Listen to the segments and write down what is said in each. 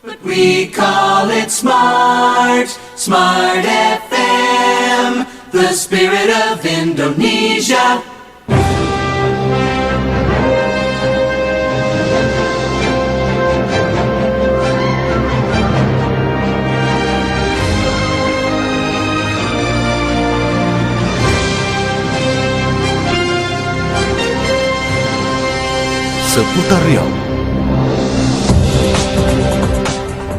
We call it Smart, Smart FM, the spirit of Indonesia. Seputar Riau.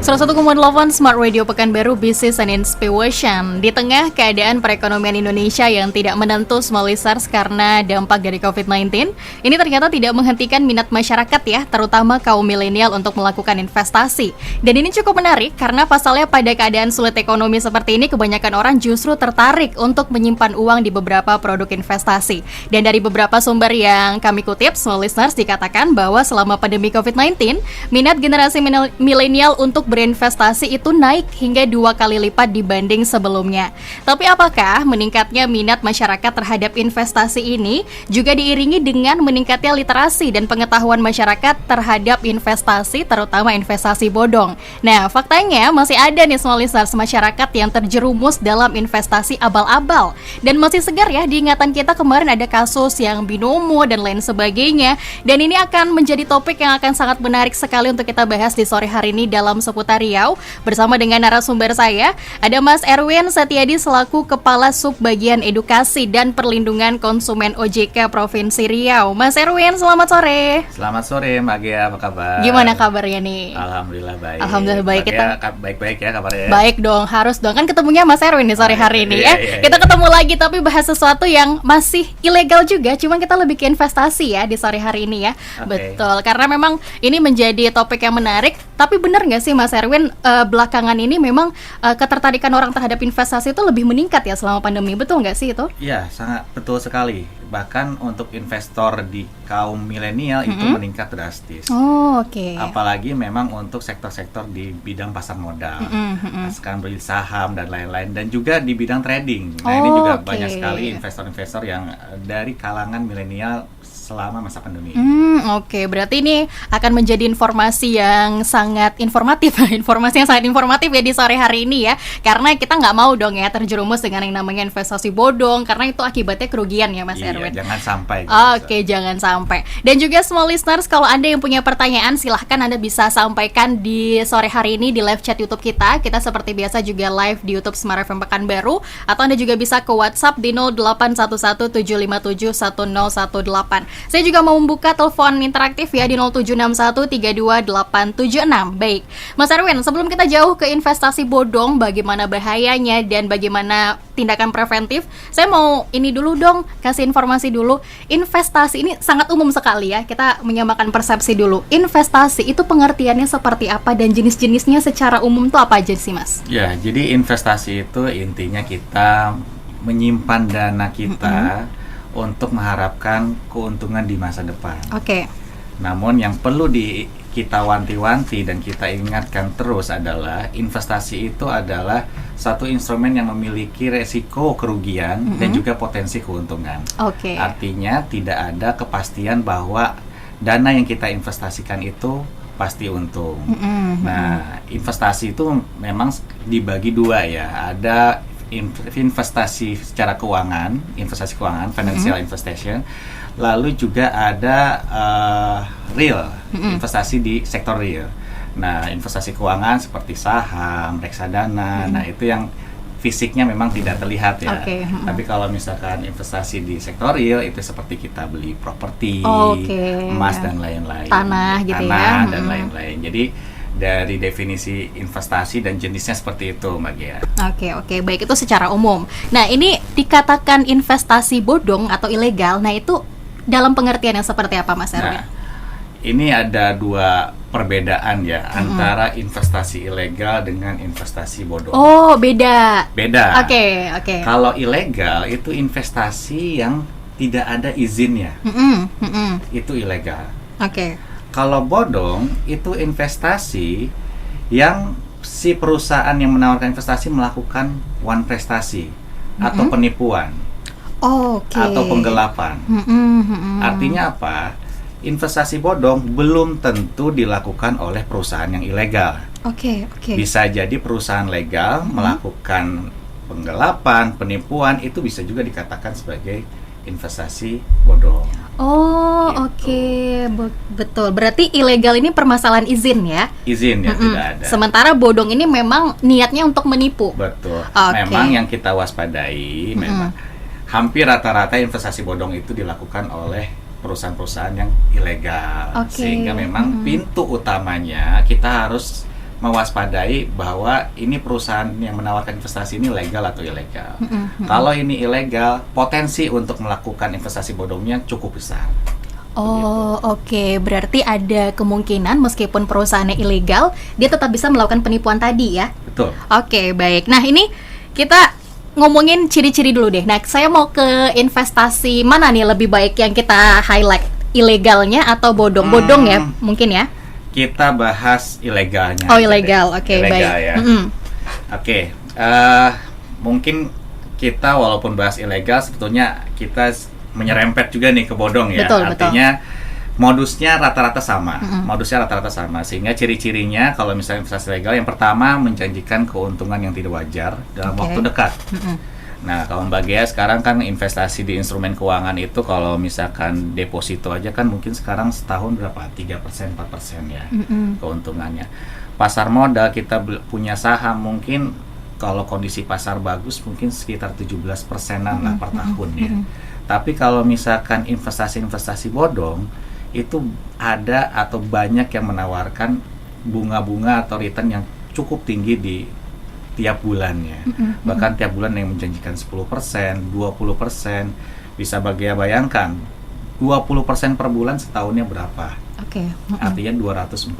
101,8 Smart Radio Pekanbaru Business and Inspiration. Di tengah keadaan perekonomian Indonesia yang tidak menentu, small listeners, karena dampak dari COVID-19, ini ternyata tidak menghentikan minat masyarakat ya, terutama kaum milenial untuk melakukan investasi. Dan ini cukup menarik karena pasalnya pada keadaan sulit ekonomi seperti ini, kebanyakan orang justru tertarik untuk menyimpan uang di beberapa produk investasi. Dan dari beberapa sumber yang kami kutip, small listeners, dikatakan bahwa selama pandemi COVID-19, minat generasi milenial untuk berinvestasi itu naik hingga 2 kali lipat dibanding sebelumnya. Tapi apakah meningkatnya minat masyarakat terhadap investasi ini juga diiringi dengan meningkatnya literasi dan pengetahuan masyarakat terhadap investasi, terutama investasi bodong? Nah, faktanya masih ada nih small listeners, masyarakat yang terjerumus dalam investasi abal-abal. Dan masih segar ya di ingatan kita, kemarin ada kasus yang binomo dan lain sebagainya. Dan ini akan menjadi topik yang akan sangat menarik sekali untuk kita bahas di sore hari ini dalam Seputar Riau bersama dengan narasumber saya. Ada Mas Erwin Setiadi selaku Kepala Subbagian Edukasi dan Perlindungan Konsumen OJK Provinsi Riau. Mas Erwin, selamat sore. Selamat sore Mbak Gia, apa kabar? Gimana kabarnya nih? Alhamdulillah baik. Alhamdulillah baik. Mbak Gia, baik-baik ya kabarnya. Baik dong, harus dong. Kan ketemunya Mas Erwin di sore hari ini ya. Kita ketemu lagi tapi bahas sesuatu yang masih ilegal juga, cuman kita lebih ke investasi ya di sore hari ini ya. Betul, karena memang ini menjadi topik yang menarik. Tapi benar nggak sih Mas Erwin, belakangan ini memang ketertarikan orang terhadap investasi itu lebih meningkat ya selama pandemi, betul nggak sih itu? Iya, sangat betul sekali. Bahkan untuk investor di kaum milenial itu meningkat drastis. Oh, oke. Apalagi memang untuk sektor-sektor di bidang pasar modal, sekarang beli saham dan lain-lain, dan juga di bidang trading. Nah, ini juga banyak sekali investor-investor yang dari kalangan milenial selama masa pandemi. Oke, berarti ini akan menjadi informasi yang sangat informatif, informasi yang sangat informatif ya di sore hari ini ya, karena kita nggak mau dong ya terjerumus dengan yang namanya investasi bodong, karena itu akibatnya kerugian ya Mas Erwin. Jangan sampai. Oke, jangan sampai. Dan juga small listeners, kalau Anda yang punya pertanyaan, silahkan Anda bisa sampaikan di sore hari ini di live chat YouTube kita. Kita seperti biasa juga live di YouTube Smart FM Pekanbaru, atau Anda juga bisa ke WhatsApp di 081175711018. Saya juga mau membuka telepon interaktif ya di 0761328876. Baik, Mas Erwin, sebelum kita jauh ke investasi bodong, bagaimana bahayanya dan bagaimana tindakan preventif, saya mau ini dulu dong, kasih informasi dulu. Investasi ini sangat umum sekali ya, kita menyamakan persepsi dulu. Investasi itu pengertiannya seperti apa dan jenis-jenisnya secara umum tuh apa aja sih Mas? Ya, jadi investasi itu intinya kita menyimpan dana kita untuk mengharapkan keuntungan di masa depan. Oke. Namun yang perlu kita wanti-wanti dan kita ingatkan terus adalah investasi itu adalah satu instrumen yang memiliki resiko kerugian dan juga potensi keuntungan. Oke. Artinya tidak ada kepastian bahwa dana yang kita investasikan itu pasti untung. Nah, investasi itu memang dibagi dua ya. Ada investasi secara keuangan, investasi keuangan, financial investation. Lalu juga ada real, investasi di sektor real. Nah, investasi keuangan seperti saham, reksadana, nah itu yang fisiknya memang tidak terlihat ya. Tapi kalau misalkan investasi di sektor real itu seperti kita beli properti, emas dan lain-lain, tanah gitu tanah dan lain-lain. Jadi dari definisi investasi dan jenisnya seperti itu, Mbak Gia. Oke, baik, itu secara umum. Nah, ini dikatakan investasi bodong atau ilegal. Nah, itu dalam pengertian yang seperti apa, Mas Erwin? Nah, ini ada dua perbedaan ya antara investasi ilegal dengan investasi bodong. Oh, beda. Oke. Kalau ilegal itu investasi yang tidak ada izinnya. Itu ilegal. Oke. Kalau bodong itu investasi yang si perusahaan yang menawarkan investasi melakukan one prestasi atau penipuan atau penggelapan. Artinya apa? investasi bodong belum tentu dilakukan oleh perusahaan yang ilegal. Oke. Bisa jadi perusahaan legal melakukan penggelapan, penipuan, itu bisa juga dikatakan sebagai investasi bodong. Oh, Gitu. oke. Betul. Berarti ilegal ini permasalahan izin ya? Izin ya tidak ada. Sementara bodong ini memang niatnya untuk menipu. Betul. Oke. Memang yang kita waspadai, memang hampir rata-rata investasi bodong itu dilakukan oleh perusahaan-perusahaan yang ilegal. Oke. Sehingga memang pintu utamanya kita harus mewaspadai bahwa ini perusahaan yang menawarkan investasi ini legal atau ilegal. Kalau ini ilegal, potensi untuk melakukan investasi bodongnya cukup besar. Oh, oke. Berarti ada kemungkinan meskipun perusahaannya ilegal, dia tetap bisa melakukan penipuan tadi ya? Betul. Oke, baik. Nah, ini kita ngomongin ciri-ciri dulu deh. Nah, saya mau ke investasi mana nih lebih baik yang kita highlight? Ilegalnya atau bodong? Bodong ya, mungkin ya? Kita bahas ilegalnya. Oh, aja ilegal. deh. Oke, Ilegal baik. ya. Oke, mungkin kita walaupun bahas ilegal, sebetulnya kita menyerempet juga nih ke bodong ya. Betul, Artinya modusnya rata-rata sama. Modusnya rata-rata sama. Sehingga ciri-cirinya kalau misalnya investasi ilegal, yang pertama menjanjikan keuntungan yang tidak wajar dalam waktu dekat. Nah, kalau Mbak Gea sekarang kan investasi di instrumen keuangan itu kalau misalkan deposito aja kan mungkin sekarang setahun berapa? 3%, 4% ya keuntungannya. Pasar modal kita punya saham mungkin kalau kondisi pasar bagus mungkin sekitar 17%-an lah per tahun ya. Tapi kalau misalkan investasi-investasi bodong itu ada atau banyak yang menawarkan bunga-bunga atau return yang cukup tinggi di tiap bulannya. Bahkan tiap bulan yang menjanjikan 10%, 20%. Bisa bayangkan 20% per bulan setahunnya berapa? Oke. Artinya 240%,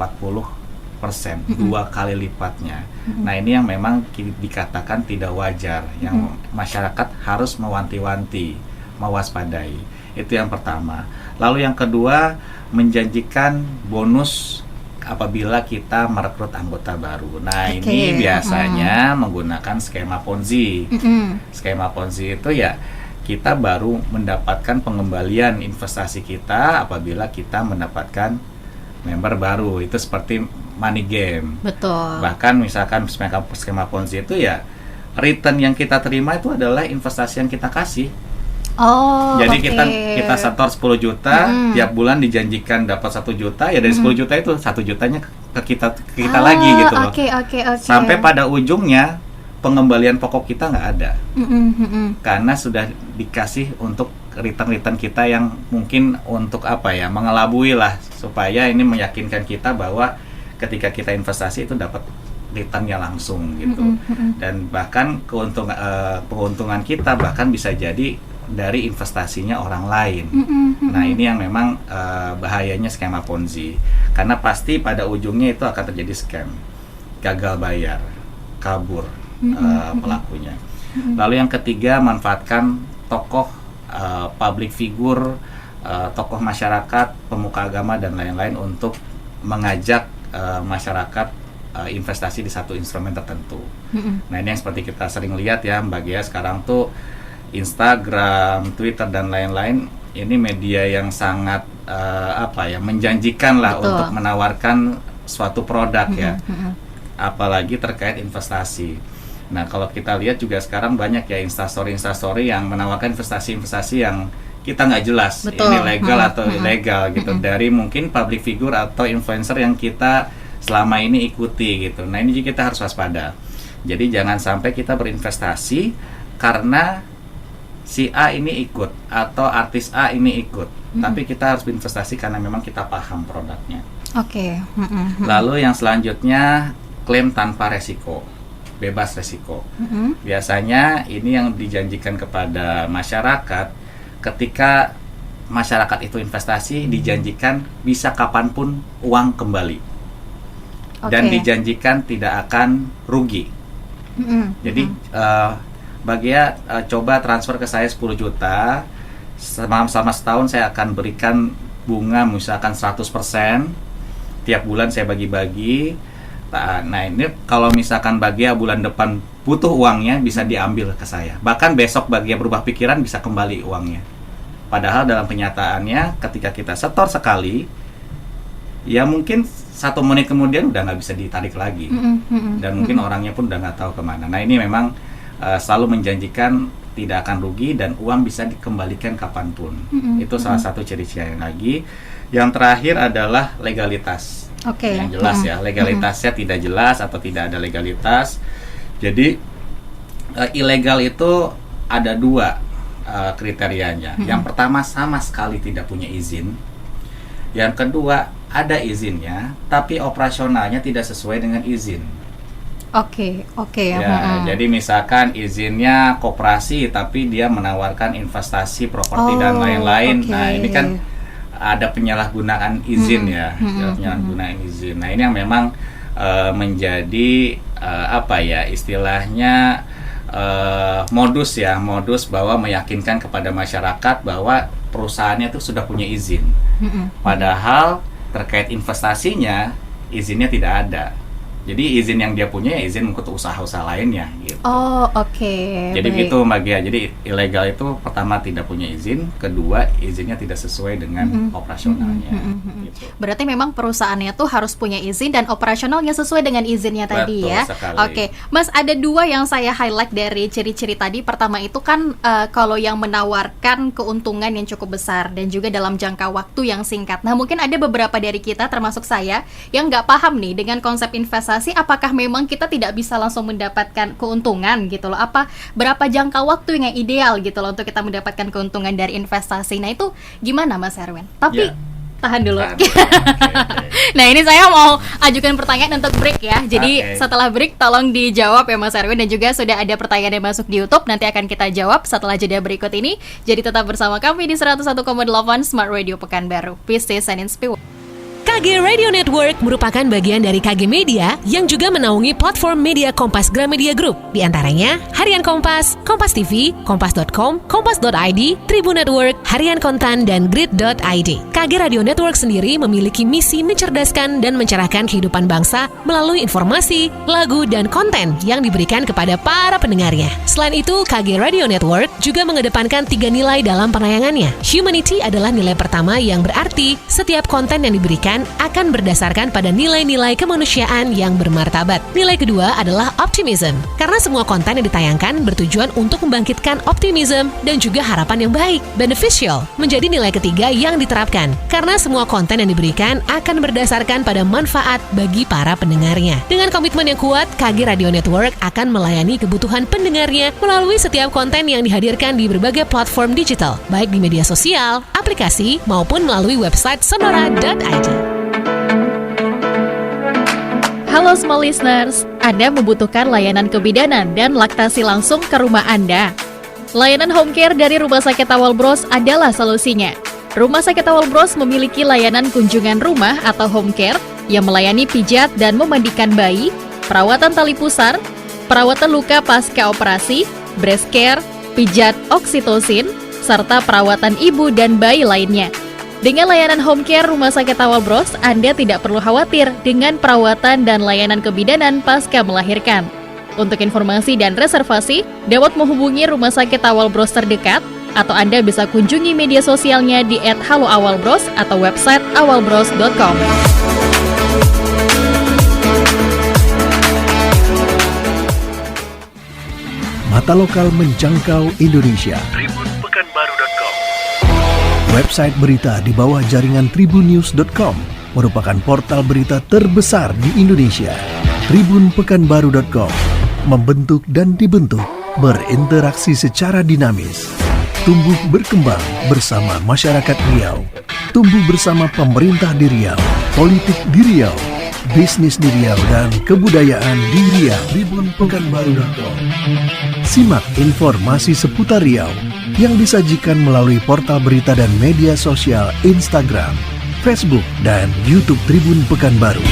2 kali lipatnya. Nah, ini yang memang dikatakan tidak wajar, yang masyarakat harus mewanti-wanti, mewaspadai. Itu yang pertama. Lalu yang kedua, menjanjikan bonus apabila kita merekrut anggota baru. Nah, ini biasanya menggunakan skema Ponzi. Skema Ponzi itu ya kita baru mendapatkan pengembalian investasi kita apabila kita mendapatkan member baru. Itu seperti money game. Betul. Bahkan misalkan skema Ponzi itu ya return yang kita terima itu adalah investasi yang kita kasih. Oh, jadi oke. kita setor 10 juta, tiap bulan dijanjikan dapat 1 juta, ya dari 10 juta itu 1 jutanya ke kita lagi gitu loh. Oke. Sampai pada ujungnya pengembalian pokok kita nggak ada. Karena sudah dikasih untuk return kita yang mungkin untuk mengelabui lah, supaya ini meyakinkan kita bahwa ketika kita investasi itu dapat returnnya langsung gitu. Dan bahkan keuntungan kita bahkan bisa jadi dari investasinya orang lain. Nah, ini yang memang bahayanya skema Ponzi, karena pasti pada ujungnya itu akan terjadi scam, gagal bayar, kabur pelakunya. Lalu yang ketiga, manfaatkan tokoh public figure, tokoh masyarakat, pemuka agama dan lain-lain untuk mengajak masyarakat investasi di satu instrumen tertentu. Nah, ini yang seperti kita sering lihat ya Mbak Gea, sekarang tuh Instagram, Twitter dan lain-lain, ini media yang sangat menjanjikan lah untuk menawarkan suatu produk ya, apalagi terkait investasi. Nah, kalau kita lihat juga sekarang banyak ya instastory yang menawarkan investasi yang kita nggak jelas. Ini legal atau ilegal gitu, dari mungkin public figure atau influencer yang kita selama ini ikuti gitu. Nah, ini juga kita harus waspada. Jadi jangan sampai kita berinvestasi karena si A ini ikut atau artis A ini ikut, tapi kita harus berinvestasi karena memang kita paham produknya. Oke. Lalu yang selanjutnya, klaim tanpa resiko, bebas resiko. Biasanya ini yang dijanjikan kepada masyarakat. Ketika masyarakat itu investasi, dijanjikan bisa kapanpun uang kembali, dan dijanjikan tidak akan rugi. Jadi Bagia coba transfer ke saya 10 juta, selama setahun saya akan berikan bunga misalkan 100%, tiap bulan saya bagi-bagi. Nah, ini kalau misalkan Bagia bulan depan butuh uangnya, bisa diambil ke saya. Bahkan besok Bagia berubah pikiran, bisa kembali uangnya Padahal dalam kenyataannya ketika kita setor sekali, ya mungkin 1 menit kemudian udah nggak bisa ditarik lagi, dan mungkin orangnya pun udah nggak tahu kemana. Nah ini memang selalu menjanjikan tidak akan rugi dan uang bisa dikembalikan kapanpun. Itu salah satu ciri-ciri yang lagi. Yang terakhir adalah legalitas. Yang jelas ya, legalitasnya tidak jelas atau tidak ada legalitas. Jadi ilegal itu ada 2 kriterianya. Yang pertama, sama sekali tidak punya izin. Yang kedua, ada izinnya tapi operasionalnya tidak sesuai dengan izin. Jadi misalkan izinnya koperasi tapi dia menawarkan investasi properti dan lain-lain. Nah ini kan ada penyalahgunaan izin penyalahgunaan izin. Nah ini yang memang menjadi istilahnya modus bahwa meyakinkan kepada masyarakat bahwa perusahaannya itu sudah punya izin. Padahal terkait investasinya izinnya tidak ada. Jadi izin yang dia punya ya izin untuk usaha-usaha lainnya gitu. Jadi begitu Mbak Gia. Jadi ilegal itu pertama tidak punya izin, kedua izinnya tidak sesuai dengan operasionalnya. Gitu. Berarti memang perusahaannya tuh harus punya izin dan operasionalnya sesuai dengan izinnya tadi ya. Sekali. Mas, ada 2 yang saya highlight dari ciri-ciri tadi. Pertama itu kan kalau yang menawarkan keuntungan yang cukup besar dan juga dalam jangka waktu yang singkat. Nah mungkin ada beberapa dari kita termasuk saya yang nggak paham nih dengan konsep investasi. Apakah memang kita tidak bisa langsung mendapatkan keuntungan gitu loh? Apa berapa jangka waktu yang ideal gitu loh untuk kita mendapatkan keuntungan dari investasi? Nah itu gimana Mas Erwin? Tapi tahan dulu. Nah ini saya mau ajukan pertanyaan untuk break ya. Jadi setelah break tolong dijawab ya Mas Erwin, dan juga sudah ada pertanyaan yang masuk di YouTube, nanti akan kita jawab setelah jeda berikut ini. Jadi tetap bersama kami di 101,8 Smart Radio Pekanbaru. Business and Inspiration. KG Radio Network merupakan bagian dari KG Media yang juga menaungi platform media Kompas Gramedia Group. Di antaranya Harian Kompas, Kompas TV, Kompas.com, Kompas.id, Tribun Network, Harian Kontan, dan Grid.id. KG Radio Network sendiri memiliki misi mencerdaskan dan mencerahkan kehidupan bangsa melalui informasi, lagu, dan konten yang diberikan kepada para pendengarnya. Selain itu, KG Radio Network juga mengedepankan 3 nilai dalam penayangannya. Humanity adalah nilai pertama yang berarti setiap konten yang diberikan akan berdasarkan pada nilai-nilai kemanusiaan yang bermartabat. Nilai kedua adalah optimism, karena semua konten yang ditayangkan bertujuan untuk membangkitkan optimism dan juga harapan yang baik. Beneficial menjadi nilai ketiga yang diterapkan, karena semua konten yang diberikan akan berdasarkan pada manfaat bagi para pendengarnya. Dengan komitmen yang kuat, KG Radio Network akan melayani kebutuhan pendengarnya melalui setiap konten yang dihadirkan di berbagai platform digital, baik di media sosial, aplikasi, maupun melalui website sonora.id. Halo small listeners, Anda membutuhkan layanan kebidanan dan laktasi langsung ke rumah Anda. Layanan home care dari Rumah Sakit Awal Bros adalah solusinya. Rumah Sakit Awal Bros memiliki layanan kunjungan rumah atau home care yang melayani pijat dan memandikan bayi, perawatan tali pusar, perawatan luka pasca operasi, breast care, pijat oksitosin, serta perawatan ibu dan bayi lainnya. Dengan layanan home care Rumah Sakit Awal Bros, Anda tidak perlu khawatir dengan perawatan dan layanan kebidanan pasca melahirkan. Untuk informasi dan reservasi, dapat menghubungi Rumah Sakit Awal Bros terdekat, atau Anda bisa kunjungi media sosialnya di @haloawalbros atau website awalbros.com. Mata lokal menjangkau Indonesia. tribunpekanbaru.com. Website berita di bawah jaringan tribunnews.com merupakan portal berita terbesar di Indonesia. tribunpekanbaru.com membentuk dan dibentuk, berinteraksi secara dinamis, tumbuh berkembang bersama masyarakat Riau, tumbuh bersama pemerintah di Riau, politik di Riau, bisnis di Riau, dan kebudayaan di Riau. tribunpekanbaru.com. Simak informasi seputar Riau yang disajikan melalui portal berita dan media sosial Instagram, Facebook, dan YouTube Tribun Pekanbaru.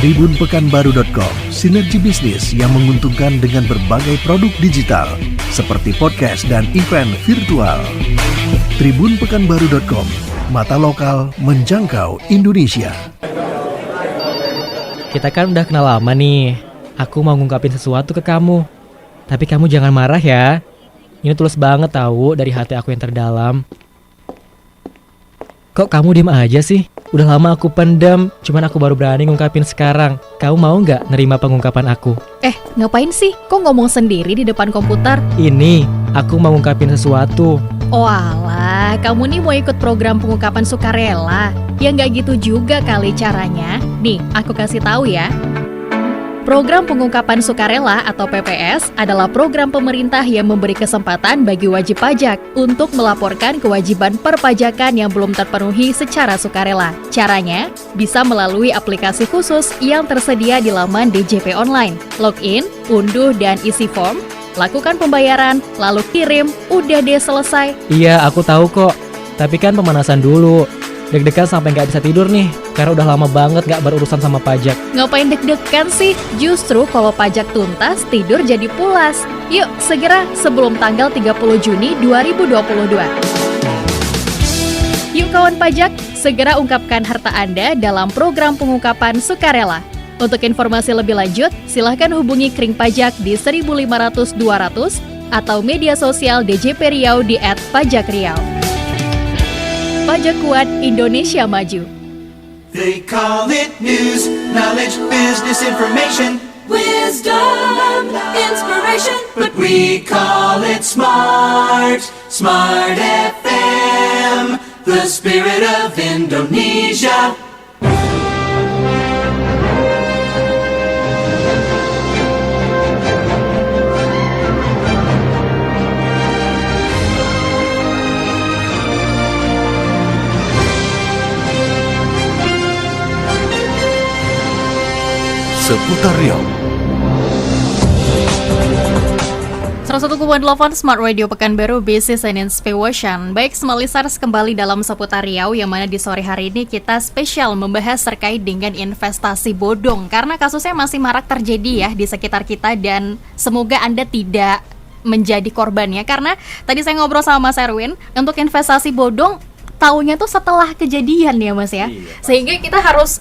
tribunpekanbaru.com, sinergi bisnis yang menguntungkan dengan berbagai produk digital seperti podcast dan event virtual. tribunpekanbaru.com, mata lokal menjangkau Indonesia. Kita kan udah kenal lama nih. Aku mau ngungkapin sesuatu ke kamu. Tapi kamu jangan marah ya. Ini tulus banget tahu dari hati aku yang terdalam. Kok kamu diem aja sih? Udah lama aku pendam, cuman aku baru berani ngungkapin sekarang. Kamu mau nggak nerima pengungkapan aku? Ngapain sih? Kok ngomong sendiri di depan komputer? Ini, aku mau ngungkapin sesuatu. Oh alah, kamu nih mau ikut program pengungkapan sukarela? Ya nggak gitu juga kali caranya. Nih, aku kasih tahu ya. Program Pengungkapan Sukarela atau PPS adalah program pemerintah yang memberi kesempatan bagi wajib pajak untuk melaporkan kewajiban perpajakan yang belum terpenuhi secara sukarela. Caranya bisa melalui aplikasi khusus yang tersedia di laman DJP Online. Login, unduh dan isi form, lakukan pembayaran, lalu kirim, udah deh selesai. Iya, aku tahu kok. Tapi kan pemanasan dulu. Deg-degan sampai nggak bisa tidur nih, karena udah lama banget nggak berurusan sama pajak. Ngapain deg-degan sih? Justru kalau pajak tuntas, tidur jadi pulas. Yuk, segera sebelum tanggal 30 Juni 2022. Yuk kawan pajak, segera ungkapkan harta Anda dalam program pengungkapan sukarela. Untuk informasi lebih lanjut, silahkan hubungi Kring Pajak di 1500200 atau media sosial DJP Riau di @pajakriau. Pajak Kuat, Indonesia Maju. They call it news, knowledge, business information, wisdom, inspiration. But we call it smart, Smart FM, the spirit of Indonesia. Seputar Riau. 101,8 Smart Radio Pekanbaru, Business and Inspiration. Baik, Smart Listeners, kembali dalam Seputar Riau, yang mana di sore hari ini kita spesial membahas terkait dengan investasi bodong, karena kasusnya masih marak terjadi ya di sekitar kita, dan semoga Anda tidak menjadi korbannya. Karena tadi saya ngobrol sama Mas Erwin, untuk investasi bodong taunya tuh setelah kejadian ya Mas ya. Sehingga kita harus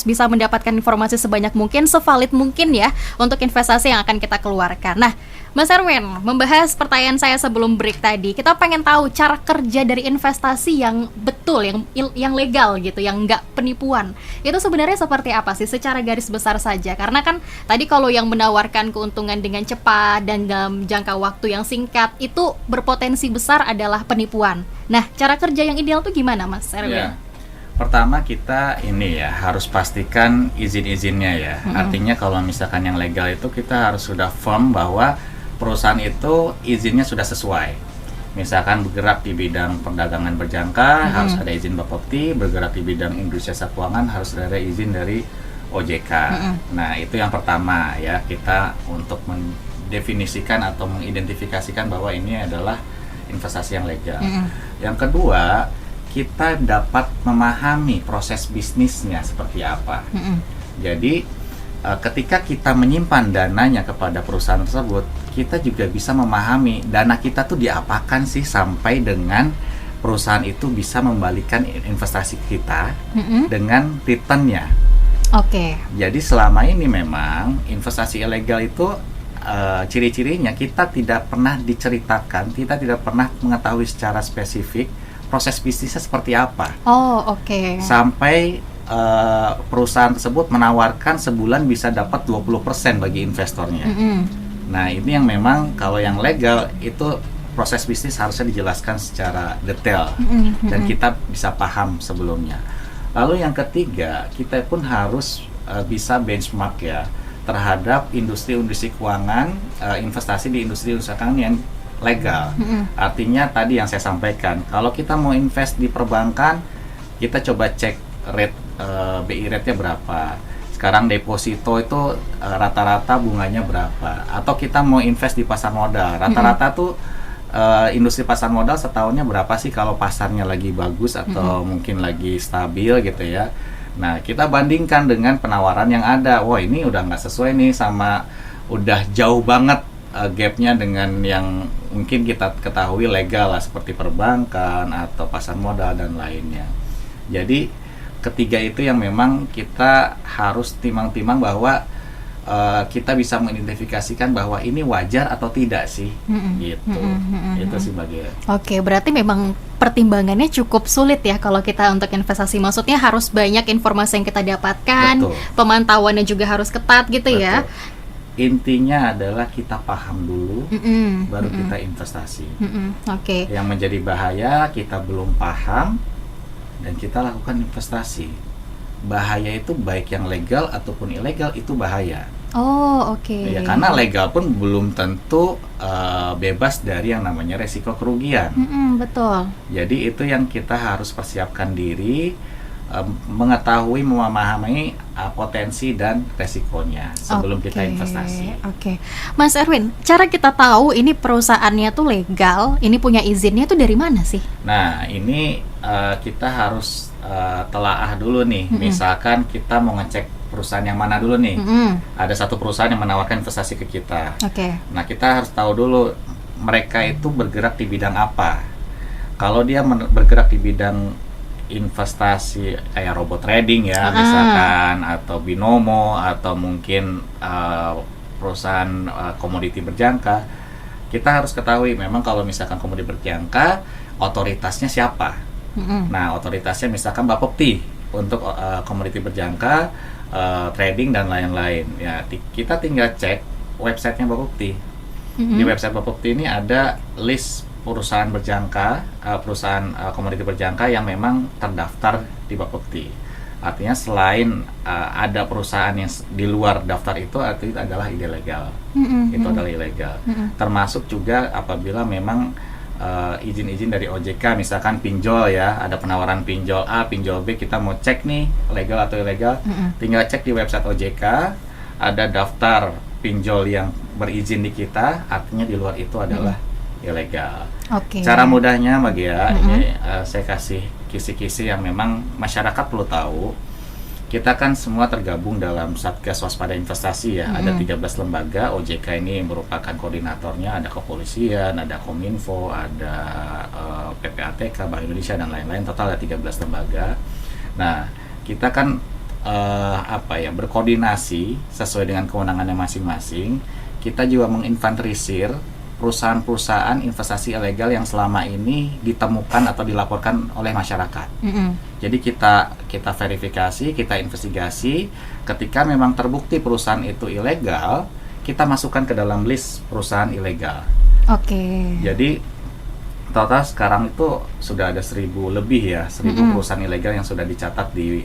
bisa mendapatkan informasi sebanyak mungkin, sevalid mungkin ya untuk investasi yang akan kita keluarkan. Nah, Mas Erwin, membahas pertanyaan saya sebelum break tadi, kita pengen tahu cara kerja dari investasi yang betul, yang legal gitu, yang nggak penipuan. Itu sebenarnya seperti apa sih secara garis besar saja? Karena kan tadi kalau yang menawarkan keuntungan dengan cepat dan dalam jangka waktu yang singkat itu berpotensi besar adalah penipuan. Nah, cara kerja yang ideal tuh gimana Mas Erwin? Ya. Pertama kita harus pastikan izin-izinnya ya. Artinya kalau misalkan yang legal itu kita harus sudah firm bahwa perusahaan itu izinnya sudah sesuai. Misalkan bergerak di bidang perdagangan berjangka, harus ada izin Bapepti, bergerak di bidang industri jasa keuangan harus ada izin dari OJK. Nah, itu yang pertama ya, kita untuk mendefinisikan atau mengidentifikasikan bahwa ini adalah investasi yang legal. Yang kedua, kita dapat memahami proses bisnisnya seperti apa. Jadi ketika kita menyimpan dananya kepada perusahaan tersebut, kita juga bisa memahami dana kita tuh diapakan sih sampai dengan perusahaan itu bisa membalikan investasi kita dengan returnnya. Oke. Jadi selama ini memang investasi ilegal itu ciri-cirinya kita tidak pernah diceritakan, kita tidak pernah mengetahui secara spesifik proses bisnisnya seperti apa. Oh, oke. Sampai perusahaan tersebut menawarkan sebulan bisa dapat 20% bagi investornya. Nah, ini yang memang kalau yang legal itu proses bisnis harusnya dijelaskan secara detail dan kita bisa paham sebelumnya. Lalu yang ketiga, kita pun harus bisa benchmark ya terhadap industri-industri keuangan, investasi di industri-industri keuangan yang legal. Artinya tadi yang saya sampaikan, kalau kita mau invest di perbankan, kita coba cek rate BI rate-nya berapa. Sekarang deposito itu rata-rata bunganya berapa. Atau kita mau invest di pasar modal, rata-rata tuh industri pasar modal setahunnya berapa sih kalau pasarnya lagi bagus atau mungkin lagi stabil gitu ya. Nah, kita bandingkan dengan penawaran yang ada. Wah, ini udah nggak sesuai nih sama, udah jauh banget gapnya dengan yang mungkin kita ketahui legal lah seperti perbankan atau pasar modal dan lainnya. Jadi ketiga itu yang memang kita harus timang-timang bahwa kita bisa mengidentifikasikan bahwa ini wajar atau tidak sih, gitu. Itu sih bagian. Oke, berarti memang pertimbangannya cukup sulit ya kalau kita untuk investasi. Maksudnya harus banyak informasi yang kita dapatkan, Betul. pemantauannya juga harus ketat gitu ya. Intinya adalah kita paham dulu, baru kita investasi. Oke. Yang menjadi bahaya kita belum paham dan kita lakukan investasi. Bahaya itu baik yang legal ataupun ilegal, itu bahaya. Oh, oke. Ya, karena legal pun belum tentu bebas dari yang namanya resiko kerugian. Betul. Jadi itu yang kita harus persiapkan diri, mengetahui, memahami potensi dan resikonya sebelum kita investasi. Oke. Mas Erwin, cara kita tahu ini perusahaannya tuh legal, ini punya izinnya tuh dari mana sih? Nah, ini kita harus telaah dulu nih. Misalkan kita mau ngecek perusahaan yang mana dulu nih. Ada satu perusahaan yang menawarkan investasi ke kita. Oke. Nah, kita harus tahu dulu mereka itu bergerak di bidang apa. Kalau dia bergerak di bidang investasi kayak robot trading ya, misalkan, atau binomo, atau mungkin perusahaan komoditi berjangka, kita harus ketahui memang kalau misalkan komoditi berjangka, otoritasnya siapa. Nah, otoritasnya misalkan Bapepti untuk komoditi berjangka, trading dan lain-lain. Ya, kita tinggal cek websitenya Bapepti. Di website Bapepti ini ada list perusahaan berjangka, perusahaan komoditi berjangka yang memang terdaftar di Bapepti. Artinya selain ada perusahaan yang di luar daftar itu, artinya adalah ilegal. Itu adalah ilegal. Termasuk juga apabila memang izin-izin dari OJK, misalkan pinjol ya, ada penawaran pinjol A, pinjol B, kita mau cek nih legal atau ilegal, tinggal cek di website OJK, ada daftar pinjol yang berizin di kita, artinya di luar itu adalah ilegal. Cara mudahnya Mbak Gia, ini saya kasih kisi-kisi yang memang masyarakat perlu tahu. Kita kan semua tergabung dalam Satgas Waspada Investasi ya. Ada 13 lembaga, OJK ini merupakan koordinatornya, ada kepolisian, ada Kominfo, ada PPATK, Bank Indonesia dan lain-lain. Total ada 13 lembaga. Nah, kita kan berkoordinasi sesuai dengan kewenangannya masing-masing. Kita juga menginventarisir perusahaan-perusahaan investasi ilegal yang selama ini ditemukan atau dilaporkan oleh masyarakat. Jadi kita verifikasi, kita investigasi. Ketika memang terbukti perusahaan itu ilegal, kita masukkan ke dalam list perusahaan ilegal. Jadi total sekarang itu sudah ada 1.000 lebih ya, 1.000 perusahaan ilegal yang sudah dicatat di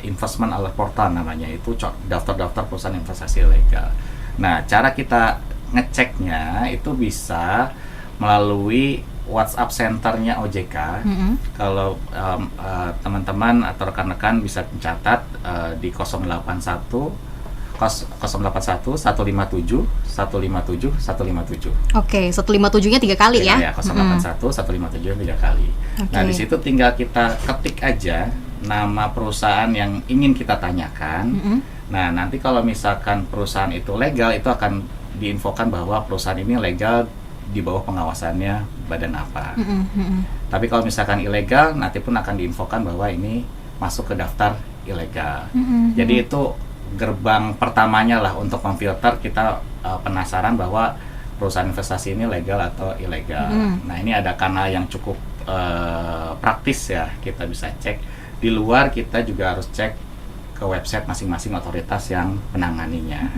Investment Alert Portal namanya, itu daftar-daftar perusahaan investasi ilegal. Nah, cara kita ngeceknya itu bisa melalui WhatsApp centernya OJK. Kalau teman-teman atau rekan-rekan bisa mencatat di 081 157 157 157. Oke, 157-nya 3 kali ya? Ya, 081 157 3 kali. Nah, di situ tinggal kita ketik aja nama perusahaan yang ingin kita tanyakan. Nah, nanti kalau misalkan perusahaan itu legal, itu akan diinfokan bahwa perusahaan ini legal di bawah pengawasannya badan apa. Tapi kalau misalkan ilegal, nanti pun akan diinfokan bahwa ini masuk ke daftar ilegal. Jadi itu gerbang pertamanya lah untuk memfilter kita penasaran bahwa perusahaan investasi ini legal atau ilegal. Nah, ini ada kanal yang cukup praktis ya, kita bisa cek. Di luar kita juga harus cek ke website masing-masing otoritas yang menanganinya,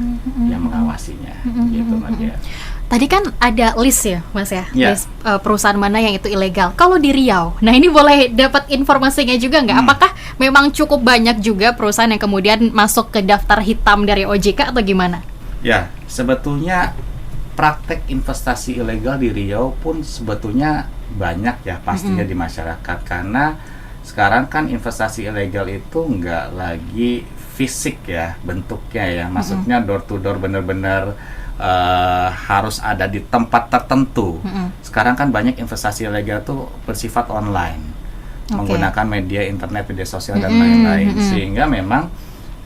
yang mengawasinya, gitu Mbak Gia. Tadi kan ada list ya, Mas ya, list perusahaan mana yang itu ilegal. Kalau di Riau, nah ini boleh dapat informasinya juga nggak? Apakah memang cukup banyak juga perusahaan yang kemudian masuk ke daftar hitam dari OJK atau gimana? Ya, sebetulnya praktek investasi ilegal di Riau pun sebetulnya banyak ya pastinya di masyarakat, karena sekarang kan investasi ilegal itu nggak lagi fisik ya bentuknya ya, maksudnya door to door, bener-bener harus ada di tempat tertentu. Sekarang kan banyak investasi ilegal tuh bersifat online, menggunakan media internet, media sosial dan lain-lain, sehingga memang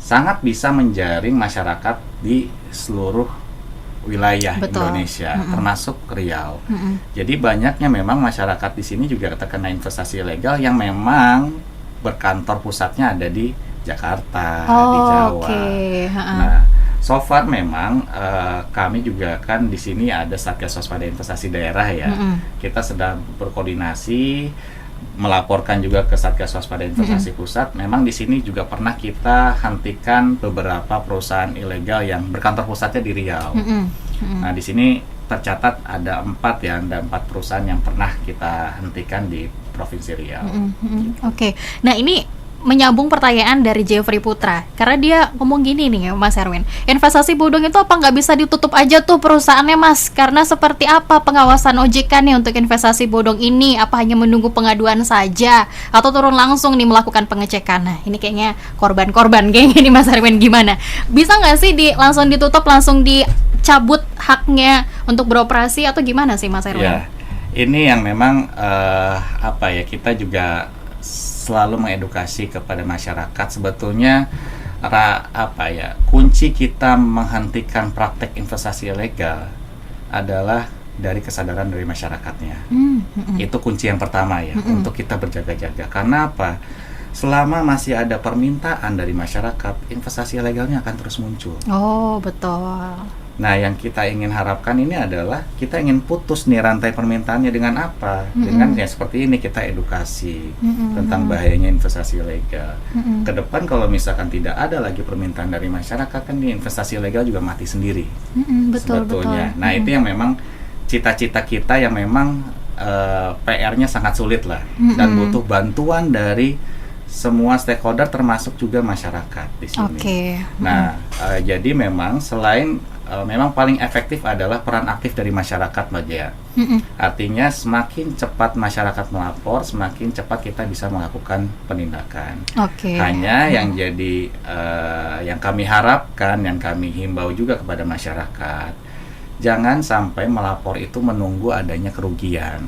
sangat bisa menjaring masyarakat di seluruh wilayah Indonesia, termasuk Riau. Jadi banyaknya memang masyarakat di sini juga terkena investasi ilegal yang memang berkantor pusatnya ada di Jakarta, di Jawa. Nah, So far memang kami juga kan di sini ada Satgas Waspada Investasi Daerah ya. Kita sedang berkoordinasi, melaporkan juga ke Satgas Waspada Investasi Pusat. Memang di sini juga pernah kita hentikan beberapa perusahaan ilegal yang berkantor pusatnya di Riau. Nah, di sini tercatat ada 4 perusahaan yang pernah kita hentikan di Provinsi Riau. Oke. Nah, ini menyambung pertanyaan dari Jeffrey Putra, karena dia ngomong gini nih Mas Erwin, investasi bodong itu apa nggak bisa ditutup aja tuh perusahaannya Mas? Karena seperti apa pengawasan OJK nih untuk investasi bodong ini? Apa hanya menunggu pengaduan saja atau turun langsung nih melakukan pengecekan? Nah, ini kayaknya korban-korban kayaknya nih Mas Erwin, gimana? Bisa nggak sih langsung ditutup, langsung dicabut haknya untuk beroperasi atau gimana sih Mas Erwin? Ya, ini yang memang kita juga selalu mengedukasi kepada masyarakat. Sebetulnya kunci kita menghentikan praktek investasi ilegal adalah dari kesadaran dari masyarakatnya. Itu kunci yang pertama ya, untuk kita berjaga-jaga. Karena apa? Selama masih ada permintaan dari masyarakat, investasi ilegalnya akan terus muncul. Oh, betul. Nah, yang kita ingin harapkan ini adalah kita ingin putus nih rantai permintaannya dengan apa? Dengan ya seperti ini, kita edukasi tentang bahayanya investasi ilegal. Ke depan kalau misalkan tidak ada lagi permintaan dari masyarakat, kan investasi ilegal juga mati sendiri. Betul, sebetulnya. betul. Nah, itu yang memang cita-cita kita yang memang PR-nya sangat sulit lah, dan butuh bantuan dari semua stakeholder termasuk juga masyarakat di sini. Nah, jadi memang selain memang paling efektif adalah peran aktif dari masyarakat, Mbak Gia. Artinya semakin cepat masyarakat melapor, semakin cepat kita bisa melakukan penindakan. Hanya yang jadi yang kami harapkan, yang kami himbau juga kepada masyarakat, jangan sampai melapor itu menunggu adanya kerugian.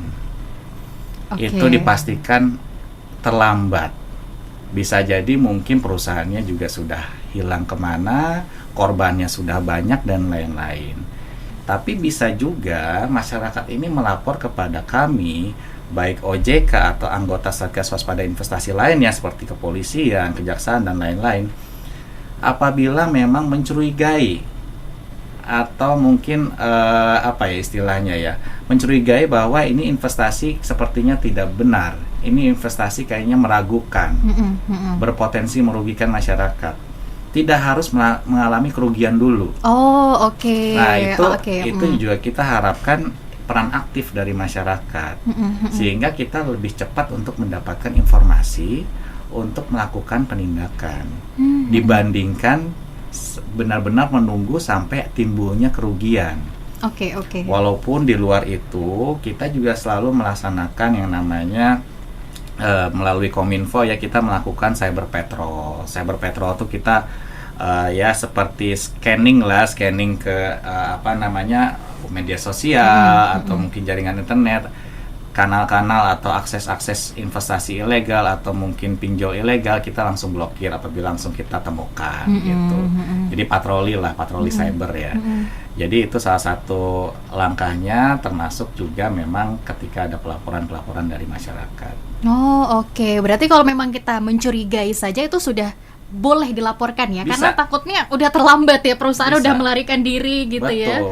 Itu dipastikan terlambat. Bisa jadi mungkin perusahaannya juga sudah hilang kemana, korbannya sudah banyak dan lain-lain. Tapi bisa juga masyarakat ini melapor kepada kami, baik OJK atau anggota Satgas Waspada Investasi lainnya seperti kepolisian, kejaksaan dan lain-lain, apabila memang mencurigai atau mungkin mencurigai bahwa ini investasi sepertinya tidak benar, ini investasi kayaknya meragukan, berpotensi merugikan masyarakat, tidak harus mengalami kerugian dulu. Nah, itu juga kita harapkan peran aktif dari masyarakat, sehingga kita lebih cepat untuk mendapatkan informasi untuk melakukan penindakan, dibandingkan benar-benar menunggu sampai timbulnya kerugian. Walaupun di luar itu kita juga selalu melaksanakan yang namanya melalui Kominfo ya, kita melakukan cyber patrol. Cyber patrol itu kita seperti scanning ke media sosial atau mungkin jaringan internet, kanal-kanal atau akses-akses investasi ilegal atau mungkin pinjol ilegal, kita langsung blokir apabila langsung kita temukan gitu. Jadi patroli cyber ya. Jadi itu salah satu langkahnya, termasuk juga memang ketika ada pelaporan dari masyarakat. Berarti kalau memang kita mencurigai saja itu sudah boleh dilaporkan ya, bisa. Karena takutnya udah terlambat ya, perusahaan Bisa. udah melarikan diri gitu. Betul. Ya.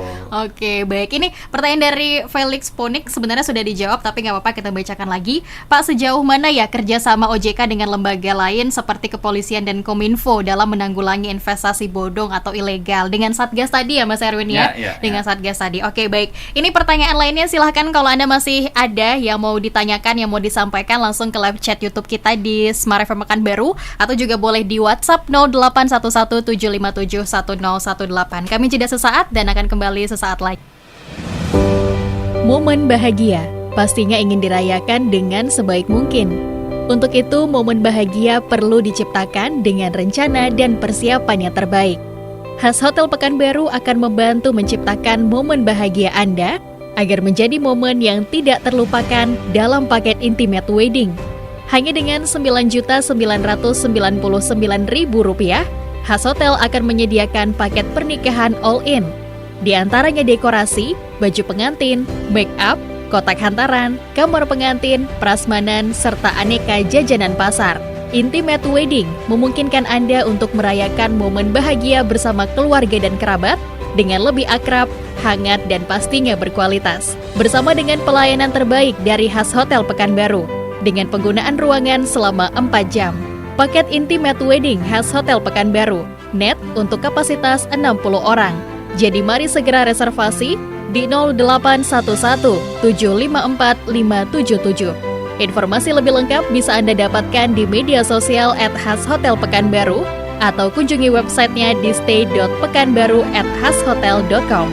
Baik, ini pertanyaan dari Felix Ponik sebenarnya sudah dijawab, tapi nggak apa-apa kita bacakan lagi. Pak, sejauh mana ya kerjasama OJK dengan lembaga lain seperti kepolisian dan Kominfo dalam menanggulangi investasi bodong atau ilegal dengan Satgas tadi ya Mas Erwin ya? Dengan Satgas tadi. Baik. Ini pertanyaan lainnya, silahkan kalau Anda masih ada yang mau ditanyakan, yang mau disampaikan, langsung ke live chat YouTube kita di Smart FM Pekanbaru, atau juga boleh di WhatsApp 081175710118. Kami jeda sesaat dan akan kembali sesaat lagi. Momen bahagia pastinya ingin dirayakan dengan sebaik mungkin. Untuk itu, momen bahagia perlu diciptakan dengan rencana dan persiapan yang terbaik. Khas Hotel Pekanbaru akan membantu menciptakan momen bahagia Anda agar menjadi momen yang tidak terlupakan dalam paket intimate wedding. Hanya dengan Rp9.999.000, Khas Hotel akan menyediakan paket pernikahan all-in. Di antaranya dekorasi, baju pengantin, make up, kotak hantaran, kamar pengantin, prasmanan, serta aneka jajanan pasar. Intimate Wedding memungkinkan Anda untuk merayakan momen bahagia bersama keluarga dan kerabat dengan lebih akrab, hangat, dan pastinya berkualitas. Bersama dengan pelayanan terbaik dari Khas Hotel Pekanbaru, dengan penggunaan ruangan selama 4 jam. Paket Intimate Wedding Khas Hotel Pekanbaru, net untuk kapasitas 60 orang. Jadi mari segera reservasi di 0811 754 577. Informasi lebih lengkap bisa Anda dapatkan di media sosial @khashotelpekanbaru atau kunjungi websitenya di stay.pekanbaru@khashotel.com.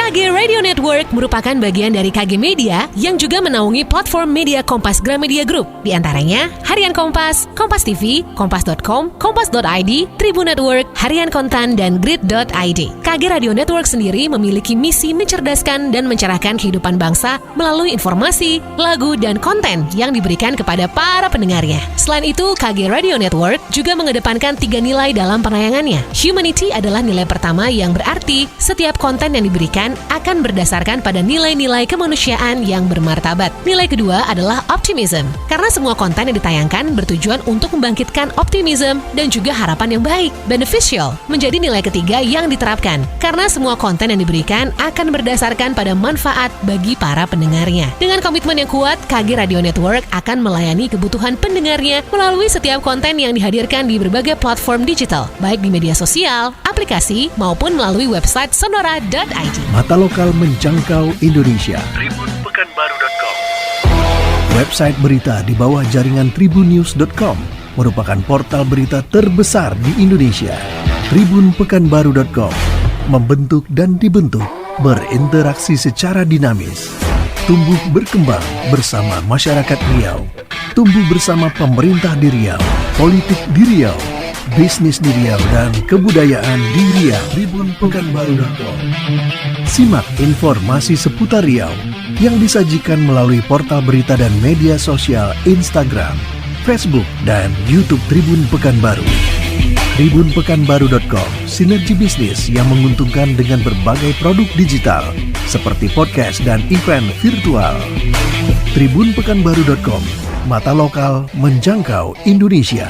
KG Radio Network merupakan bagian dari KG Media yang juga menaungi platform media Kompas Gramedia Group. Di antaranya Harian Kompas, Kompas TV, Kompas.com, Kompas.id, Tribun Network, Harian Kontan, dan Grid.id. KG Radio Network sendiri memiliki misi mencerdaskan dan mencerahkan kehidupan bangsa melalui informasi, lagu, dan konten yang diberikan kepada para pendengarnya. Selain itu, KG Radio Network juga mengedepankan 3 nilai dalam penayangannya. Humanity adalah nilai pertama yang berarti setiap konten yang diberikan akan berdasarkan pada nilai-nilai kemanusiaan yang bermartabat. Nilai kedua adalah optimism, karena semua konten yang ditayangkan bertujuan untuk membangkitkan optimism dan juga harapan yang baik. Beneficial menjadi nilai ketiga yang diterapkan, karena semua konten yang diberikan akan berdasarkan pada manfaat bagi para pendengarnya. Dengan komitmen yang kuat, KG Radio Network akan melayani kebutuhan pendengarnya melalui setiap konten yang dihadirkan di berbagai platform digital, baik di media sosial, aplikasi, maupun melalui website sonora.id. Mata lokal menjangkau Indonesia. tribunpekanbaru.com. Website berita di bawah jaringan tribunnews.com merupakan portal berita terbesar di Indonesia. tribunpekanbaru.com membentuk dan dibentuk, berinteraksi secara dinamis, tumbuh berkembang bersama masyarakat Riau, tumbuh bersama pemerintah di Riau, politik di Riau, bisnis di Riau, dan kebudayaan di Riau. tribunpekanbaru.com. Simak informasi seputar Riau yang disajikan melalui portal berita dan media sosial Instagram, Facebook, dan YouTube Tribun Pekanbaru. tribunpekanbaru.com, sinergi bisnis yang menguntungkan dengan berbagai produk digital seperti podcast dan event virtual. tribunpekanbaru.com, mata lokal menjangkau Indonesia.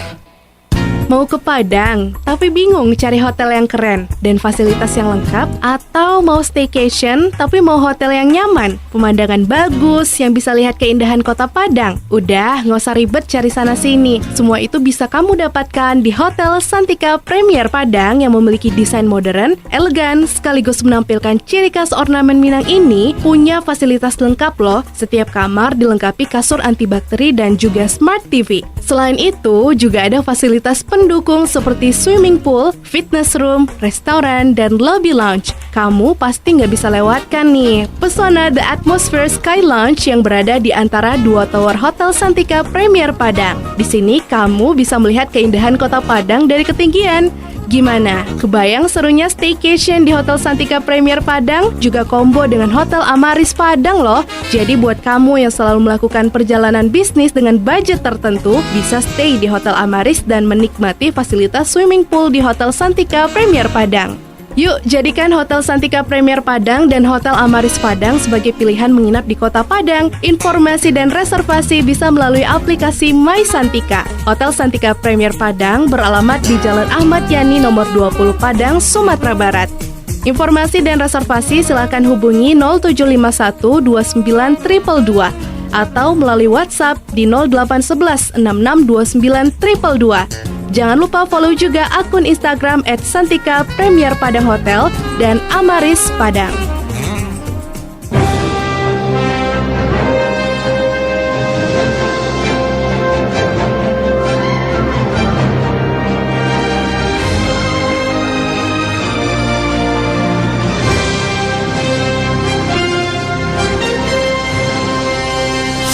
Mau ke Padang, tapi bingung cari hotel yang keren dan fasilitas yang lengkap, atau mau staycation tapi mau hotel yang nyaman, pemandangan bagus, yang bisa lihat keindahan kota Padang? Udah, nggak usah ribet cari sana-sini. Semua itu bisa kamu dapatkan di Hotel Santika Premier Padang yang memiliki desain modern, elegan, sekaligus menampilkan ciri khas ornamen Minang ini. Punya fasilitas lengkap loh. Setiap kamar dilengkapi kasur antibakteri dan juga smart TV. Selain itu, juga ada fasilitas pendukung seperti swimming pool, fitness room, restoran, dan lobby lounge. Kamu pasti nggak bisa lewatkan nih pesona The Atmosphere Sky Lounge yang berada di antara dua tower Hotel Santika Premier Padang. Di sini kamu bisa melihat keindahan kota Padang dari ketinggian. Gimana? Kebayang serunya staycation di Hotel Santika Premier Padang? Juga combo dengan Hotel Amaris Padang loh. Jadi buat kamu yang selalu melakukan perjalanan bisnis dengan budget tertentu, bisa stay di Hotel Amaris dan menikmati fasilitas swimming pool di Hotel Santika Premier Padang. Yuk, jadikan Hotel Santika Premier Padang dan Hotel Amaris Padang sebagai pilihan menginap di Kota Padang. Informasi dan reservasi bisa melalui aplikasi My Santika. Hotel Santika Premier Padang beralamat di Jalan Ahmad Yani nomor 20 Padang, Sumatera Barat. Informasi dan reservasi silakan hubungi 0751 29 222 atau melalui WhatsApp di 0811 6629 222. Jangan lupa follow juga akun Instagram @Santika Premier Padang Hotel dan Amaris Padang.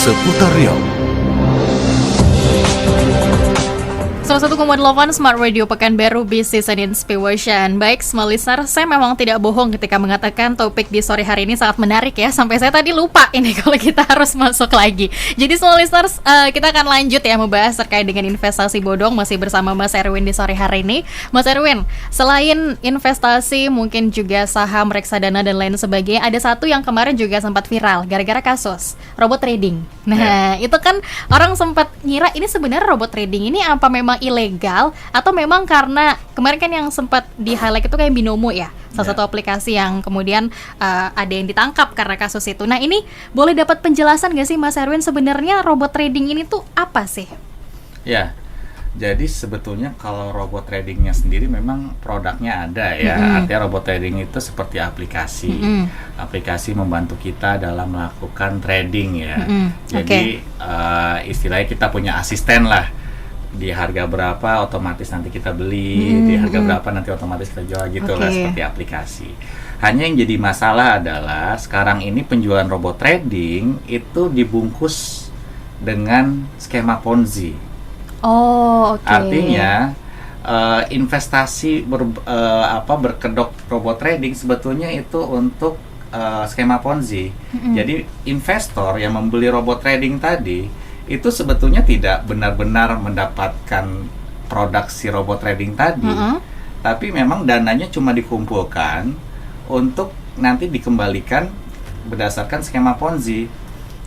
Seputar Riau. 101,8 Smart Radio Pekanbaru Business and Inspiration. Baik, small listener, saya memang tidak bohong ketika mengatakan topik di sore hari ini sangat menarik ya. Sampai saya tadi lupa ini kalau kita harus masuk lagi. Jadi small listeners, kita akan lanjut ya membahas terkait dengan investasi bodong. Masih bersama Mas Erwin di sore hari ini. Mas Erwin, selain investasi mungkin juga saham, reksadana dan lain sebagainya, ada satu yang kemarin juga sempat viral gara-gara kasus robot trading. Nah, itu kan orang sempat ngira ini sebenarnya robot trading ini apa memang ilegal atau memang karena kemarin kan yang sempat di-highlight itu kayak Binomo ya, salah satu aplikasi yang kemudian ada yang ditangkap karena kasus itu. Nah, ini boleh dapat penjelasan nggak sih Mas Erwin, sebenarnya robot trading ini tuh apa sih? Ya, jadi sebetulnya kalau robot tradingnya sendiri memang produknya ada ya. Artinya robot trading itu seperti aplikasi. Aplikasi membantu kita dalam melakukan trading ya. Jadi istilahnya kita punya asisten lah. Di harga berapa otomatis nanti kita beli, di harga berapa nanti otomatis kita jual gitu lah, seperti aplikasi. Hanya yang jadi masalah adalah sekarang ini penjualan robot trading itu dibungkus dengan skema Ponzi. Oh, oke. Artinya investasi berkedok robot trading sebetulnya itu untuk skema Ponzi. Jadi investor yang membeli robot trading tadi itu sebetulnya tidak benar-benar mendapatkan produk si robot trading tadi, tapi memang dananya cuma dikumpulkan untuk nanti dikembalikan berdasarkan skema Ponzi.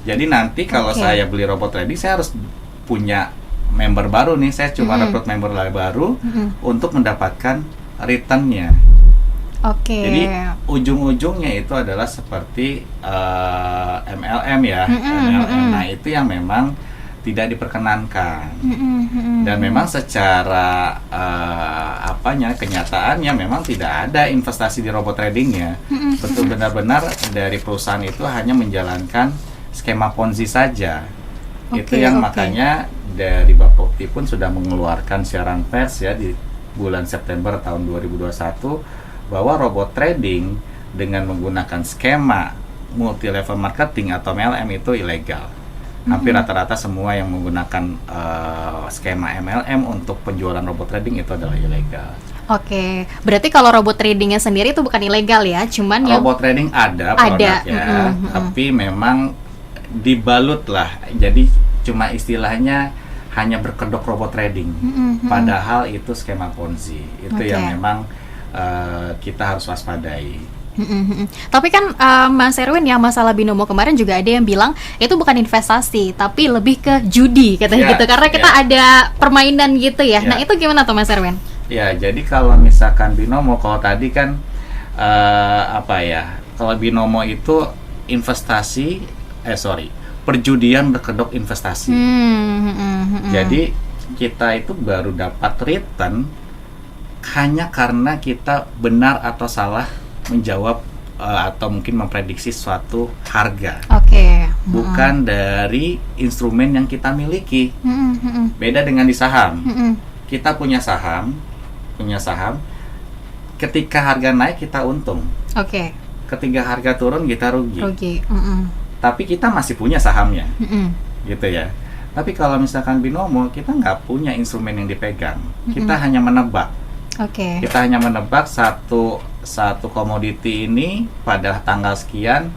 Jadi nanti kalau saya beli robot trading, saya harus punya member baru nih, saya cuma rekrut member baru untuk mendapatkan returnnya. Jadi ujung-ujungnya itu adalah seperti MLM ya, MLM. Nah itu yang memang tidak diperkenankan. Dan memang secara kenyataannya memang tidak ada investasi di robot tradingnya. Betul benar-benar dari perusahaan itu hanya menjalankan skema Ponzi saja. Itu yang makanya dari Bapepti pun sudah mengeluarkan siaran pers ya di bulan September tahun 2021 bahwa robot trading dengan menggunakan skema multi level marketing atau MLM itu ilegal. Hampir rata-rata semua yang menggunakan skema MLM untuk penjualan robot trading itu adalah ilegal. Oke, berarti kalau robot tradingnya sendiri itu bukan ilegal ya, cuman robot trading ada produknya, tapi memang dibalut lah, jadi cuma istilahnya hanya berkedok robot trading, padahal itu skema Ponzi. Itu yang memang kita harus waspadai. Tapi kan Mas Erwin, yang masalah Binomo kemarin juga ada yang bilang itu bukan investasi tapi lebih ke judi katanya gitu, karena kita ada permainan gitu ya. Nah itu gimana tuh Mas Erwin? Ya, jadi kalau misalkan Binomo, kalau tadi kan kalau Binomo itu perjudian berkedok investasi. Jadi kita itu baru dapat return hanya karena kita benar atau salah menjawab atau mungkin memprediksi suatu harga. Bukan dari instrumen yang kita miliki. Beda dengan di saham. Kita punya saham. Ketika harga naik kita untung. Ketika harga turun kita rugi. Tapi kita masih punya sahamnya. Gitu ya. Tapi kalau misalkan Binomo, kita nggak punya instrumen yang dipegang. Kita hanya menebak. Kita hanya menebak satu komoditi ini pada tanggal sekian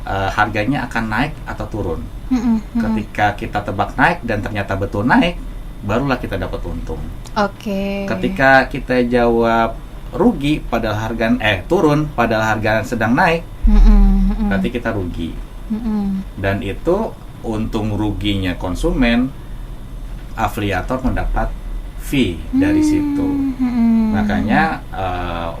harganya akan naik atau turun. Ketika kita tebak naik dan ternyata betul naik, barulah kita dapat untung. Ketika kita jawab rugi padahal harga turun padahal harga sedang naik, berarti kita rugi. Dan itu untung ruginya konsumen, afiliator mendapat fee dari situ. Makanya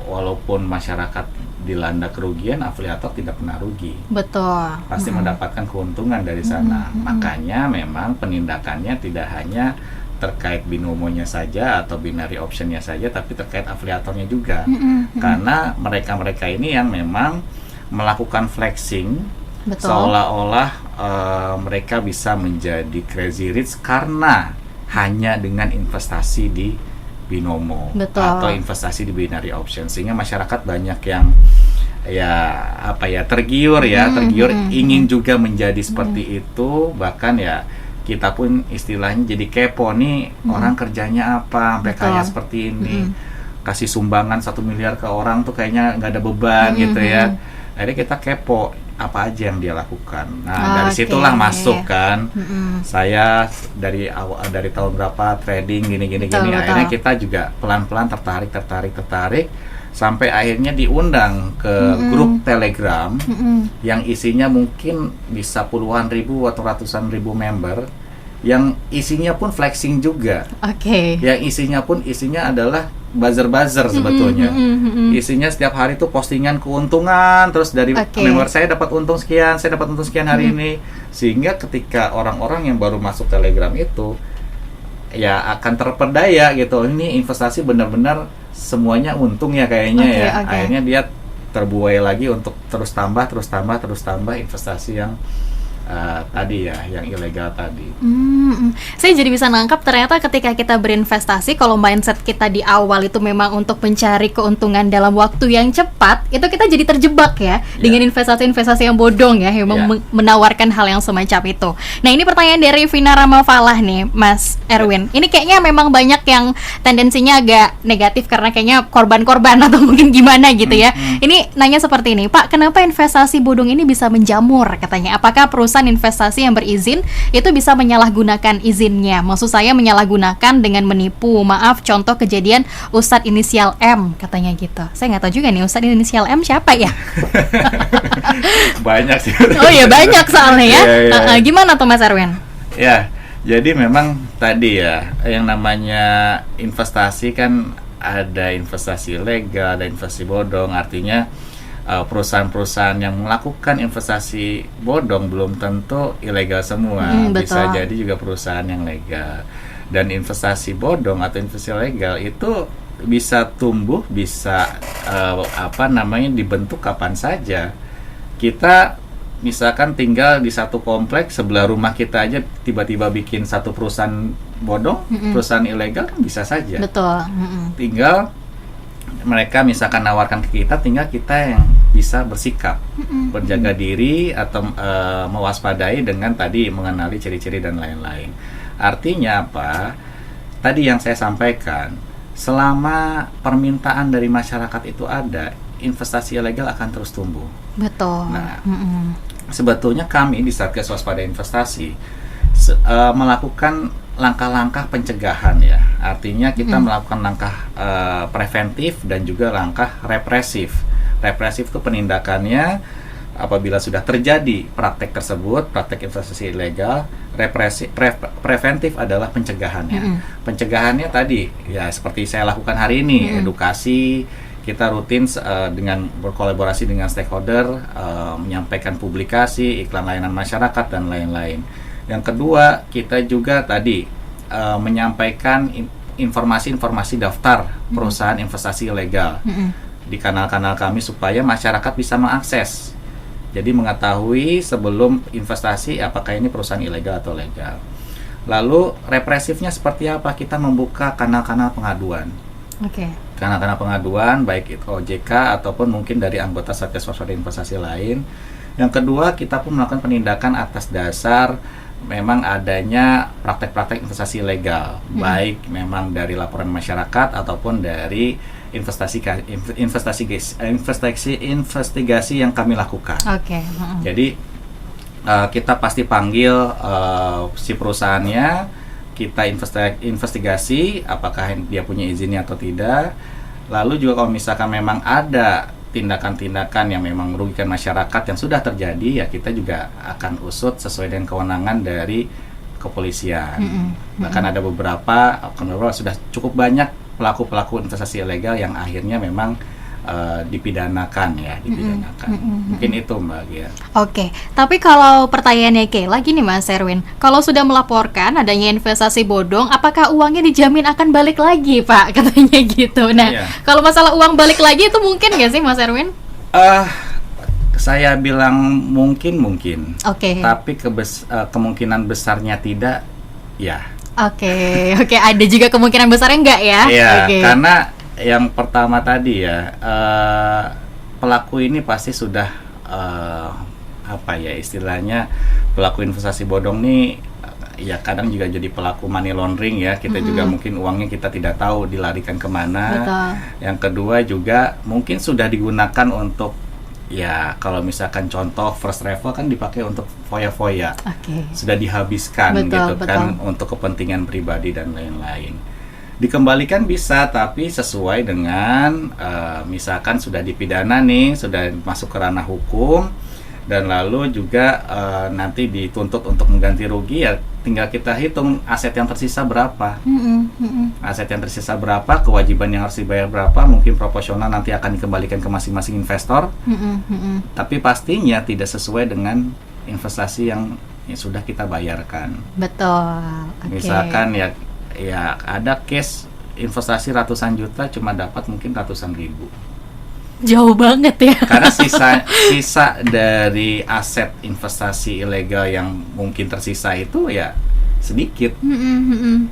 walaupun masyarakat dilanda kerugian, afiliator tidak pernah rugi. Betul. Pasti mendapatkan keuntungan dari sana. Makanya memang penindakannya tidak hanya terkait binomonya saja atau binary optionnya saja, tapi terkait afiliatornya juga. Karena mereka-mereka ini yang memang melakukan flexing, seolah-olah mereka bisa menjadi crazy rich karena hanya dengan investasi di binomo atau investasi di binary option, sehingga masyarakat banyak yang tergiur ingin juga menjadi seperti itu, bahkan kita pun istilahnya jadi kepo nih, orang kerjanya apa sampai Betul. kaya seperti ini. Kasih sumbangan 1 miliar ke orang tuh kayaknya nggak ada beban gitu ya. Akhirnya kita kepo apa aja yang dia lakukan. Nah, dari situlah masuk kan. Saya dari tahun berapa trading gini. Betul. Akhirnya kita juga pelan-pelan tertarik sampai akhirnya diundang ke grup Telegram yang isinya mungkin bisa puluhan ribu atau ratusan ribu member, yang isinya pun flexing juga. Oke. Yang isinya adalah buzzer sebetulnya. Isinya setiap hari tuh postingan keuntungan, terus dari member saya dapat untung sekian, saya dapat untung sekian hari ini. Sehingga ketika orang-orang yang baru masuk Telegram itu ya akan terperdaya gitu. Ini investasi benar-benar semuanya untung ya kayaknya ya. Akhirnya dia terbuai lagi untuk terus tambah investasi yang tadi ya, yang ilegal tadi. Saya jadi bisa nangkap ternyata ketika kita berinvestasi, kalau mindset kita di awal itu memang untuk mencari keuntungan dalam waktu yang cepat, itu kita jadi terjebak ya dengan investasi-investasi yang bodong ya, yang menawarkan hal yang semacam itu. Nah, ini pertanyaan dari Vina Ramafalah nih, Mas Erwin. Ini kayaknya memang banyak yang tendensinya agak negatif karena kayaknya korban-korban atau mungkin gimana gitu ya. Ini nanya seperti ini, Pak, kenapa investasi bodong ini bisa menjamur katanya? Apakah perusahaan investasi yang berizin itu bisa menyalahgunakan izinnya? Maksud saya menyalahgunakan dengan menipu. Maaf, contoh kejadian Ustadz inisial M katanya gitu. Saya nggak tahu juga nih Ustadz inisial M siapa ya. Banyak sih. Oh iya, banyak soalnya ya. Gimana tuh Mas Erwin? Ya, jadi memang tadi ya, yang namanya investasi kan ada investasi legal, ada investasi bodong. Artinya perusahaan-perusahaan yang melakukan investasi bodong belum tentu ilegal semua. Bisa jadi juga perusahaan yang legal. Dan investasi bodong atau investasi legal itu bisa tumbuh, bisa dibentuk kapan saja. Kita misalkan tinggal di satu kompleks, sebelah rumah kita aja tiba-tiba bikin satu perusahaan bodong, perusahaan ilegal kan bisa saja. Betul. Tinggal mereka misalkan nawarkan ke kita, tinggal kita yang bisa bersikap, berjaga diri atau mewaspadai dengan tadi mengenali ciri-ciri dan lain-lain. Artinya apa? Tadi yang saya sampaikan, selama permintaan dari masyarakat itu ada, investasi ilegal akan terus tumbuh. Betul. Nah, sebetulnya kami di Satgas Waspada Investasi melakukan langkah-langkah pencegahan ya. Artinya kita melakukan langkah preventif dan juga langkah represif. Represif itu penindakannya apabila sudah terjadi praktek tersebut, praktek investasi ilegal. Preventif adalah pencegahannya. Pencegahannya tadi ya seperti saya lakukan hari ini, edukasi. Kita rutin dengan berkolaborasi dengan stakeholder, menyampaikan publikasi, iklan layanan masyarakat dan lain-lain. Yang kedua, kita juga tadi menyampaikan informasi-informasi daftar perusahaan investasi ilegal di kanal-kanal kami supaya masyarakat bisa mengakses. Jadi mengetahui sebelum investasi apakah ini perusahaan ilegal atau legal. Lalu represifnya seperti apa? Kita membuka kanal-kanal pengaduan. Kanal-kanal pengaduan baik itu OJK ataupun mungkin dari anggota Satgas Waspada Investasi lain. Yang kedua, kita pun melakukan penindakan atas dasar memang adanya praktek-praktek investasi ilegal, baik memang dari laporan masyarakat ataupun dari investigasi yang kami lakukan. Jadi kita pasti panggil si perusahaannya, kita investigasi apakah dia punya izinnya atau tidak. Lalu juga kalau misalkan memang ada tindakan-tindakan yang memang merugikan masyarakat yang sudah terjadi, ya kita juga akan usut sesuai dengan kewenangan dari kepolisian. Bahkan ada beberapa sudah cukup banyak pelaku-pelaku investasi ilegal yang akhirnya memang dipidanakan ya, Mungkin itu Mbak Gia. Oke, tapi kalau pertanyaannya lagi nih Mas Erwin, kalau sudah melaporkan adanya investasi bodong, apakah uangnya dijamin akan balik lagi Pak? Katanya gitu. Nah, kalau masalah uang balik lagi itu mungkin nggak sih Mas Erwin? Saya bilang mungkin. Tapi kemungkinan besarnya tidak, ya. Oke, ada juga kemungkinan besarnya enggak ya? Iya, karena yang pertama tadi ya, pelaku ini pasti sudah istilahnya pelaku investasi bodong nih ya kadang juga jadi pelaku money laundering ya. Kita juga mungkin uangnya kita tidak tahu dilarikan kemana. Betul. Yang kedua juga mungkin sudah digunakan untuk, ya kalau misalkan contoh first travel kan dipakai untuk foya-foya. Oke. Sudah dihabiskan Betul, gitu kan betul. untuk kepentingan pribadi dan lain-lain. Dikembalikan bisa, tapi sesuai dengan misalkan sudah dipidana nih, sudah masuk ke ranah hukum, dan lalu juga nanti dituntut untuk mengganti rugi, ya tinggal kita hitung aset yang tersisa berapa. Aset yang tersisa berapa, kewajiban yang harus dibayar berapa, mungkin proporsional nanti akan dikembalikan ke masing-masing investor. Tapi pastinya tidak sesuai dengan investasi yang sudah kita bayarkan. Betul. Oke. Misalkan ya ada case investasi ratusan juta cuma dapat mungkin ratusan ribu. Jauh banget ya. Karena sisa dari aset investasi ilegal yang mungkin tersisa itu ya sedikit.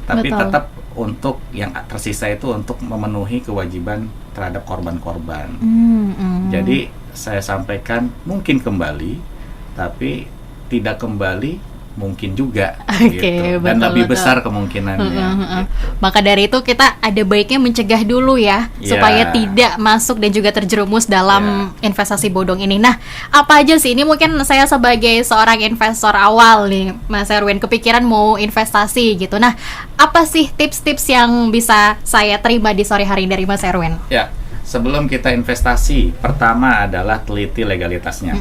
Tapi Betul. tetap untuk yang tersisa itu untuk memenuhi kewajiban terhadap korban-korban. Jadi saya sampaikan mungkin kembali, tapi tidak kembali mungkin juga. Oke, gitu. Dan betul, lebih betul. besar kemungkinannya. Gitu. Maka dari itu kita ada baiknya mencegah dulu ya, Ya. supaya tidak masuk dan juga terjerumus dalam investasi bodong ini. Nah, apa aja sih? Ini mungkin saya sebagai seorang investor awal nih, Mas Erwin, kepikiran mau investasi gitu. Nah, apa sih tips-tips yang bisa saya terima di sore hari ini dari Mas Erwin? Ya, sebelum kita investasi, pertama adalah teliti legalitasnya.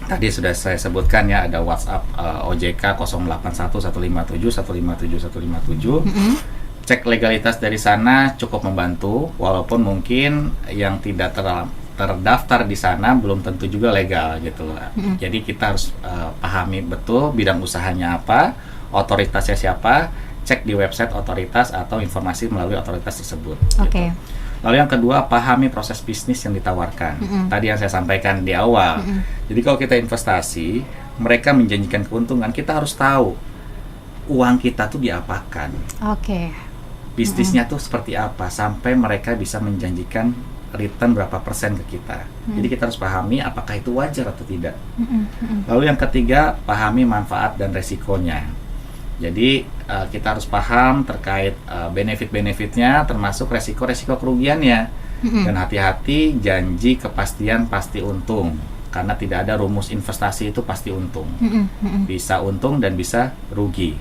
Tadi sudah saya sebutkan ya, ada WhatsApp OJK 081-157-157-157. Cek legalitas dari sana cukup membantu, walaupun mungkin yang tidak terdaftar di sana belum tentu juga legal gitu. Jadi kita harus pahami betul bidang usahanya apa, otoritasnya siapa, cek di website otoritas atau informasi melalui otoritas tersebut. Oke. Gitu. Lalu yang kedua, pahami proses bisnis yang ditawarkan. Tadi yang saya sampaikan di awal. Jadi kalau kita investasi, mereka menjanjikan keuntungan, kita harus tahu uang kita tuh diapakan. Oke. Bisnisnya tuh seperti apa, sampai mereka bisa menjanjikan return berapa persen ke kita. Jadi kita harus pahami apakah itu wajar atau tidak. Lalu yang ketiga, pahami manfaat dan resikonya. Jadi kita harus paham terkait benefit-benefitnya, termasuk resiko-resiko kerugiannya. Dan hati-hati, janji kepastian pasti untung. Karena tidak ada rumus investasi itu pasti untung. Bisa untung dan bisa rugi.